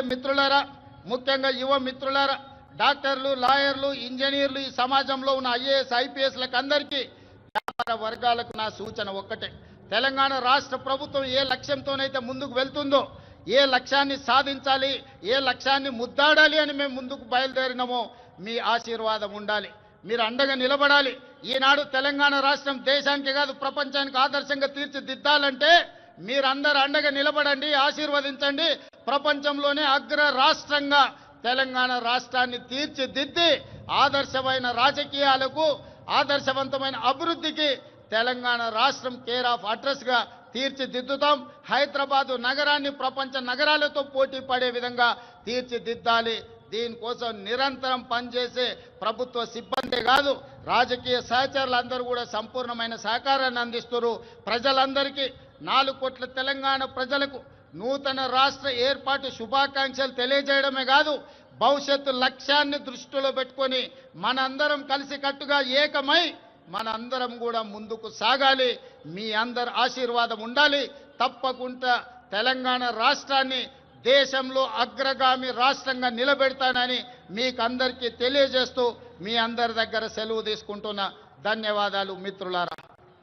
మిత్రులారా, ముఖ్యంగా యువ మిత్రులారా, డాక్టర్లు, లాయర్లు, ఇంజనీర్లు, ఈ సమాజంలో ఉన్న ఐఏఎస్, ఐపీఎస్లకు అందరికీ, వ్యాపార వర్గాలకు నా సూచన ఒక్కటే. తెలంగాణ రాష్ట్ర ప్రభుత్వం ఏ లక్ష్యంతోనైతే ముందుకు వెళ్తుందో, ఏ లక్ష్యాన్ని సాధించాలి, ఏ లక్ష్యాన్ని ముద్దాడాలి అని మేము ముందుకు బయలుదేరినామో మీ ఆశీర్వాదం ఉండాలి. మీరు అండగా నిలబడాలి. ఈనాడు తెలంగాణ రాష్ట్రం దేశానికి కాదు ప్రపంచానికి ఆదర్శంగా తీర్చిదిద్దాలంటే మీరందరూ అండగా నిలబడండి, ఆశీర్వదించండి. ప్రపంచంలోనే అగ్ర రాష్ట్రంగా తెలంగాణ రాష్ట్రాన్ని తీర్చిదిద్ది ఆదర్శమైన రాజకీయాలకు, ఆదర్శవంతమైన అభివృద్ధికి తెలంగాణ రాష్ట్రం కేర్ ఆఫ్ అడ్రస్గా తీర్చిదిద్దుతాం. హైదరాబాదు నగరాన్ని ప్రపంచ నగరాలతో పోటీ పడే విధంగా తీర్చిదిద్దాలి. దీనికోసం నిరంతరం పనిచేసే ప్రభుత్వ సిబ్బంది కాదు, రాజకీయ సహచరులందరూ కూడా సంపూర్ణమైన సహకారాన్ని అందిస్తున్నారు. ప్రజలందరికీ 4 కోట్ల తెలంగాణ ప్రజలకు నూతన రాష్ట్ర ఏర్పాటు శుభాకాంక్షలు తెలియజేయడమే కాదు, భవిష్యత్తు లక్ష్యాన్ని దృష్టిలో పెట్టుకొని మనందరం కలిసికట్టుగా ఏకమై మనందరం కూడా ముందుకు సాగాలి. మీ అందరి ఆశీర్వాదం ఉండాలి. తప్పకుండా తెలంగాణ రాష్ట్రాన్ని దేశంలో అగ్రగామి రాష్ట్రంగా నిలబెడతానని మీకు అందరికీ తెలియజేస్తూ మీ అందరి దగ్గర సెలవు తీసుకుంటున్నా. ధన్యవాదాలు మిత్రులారా.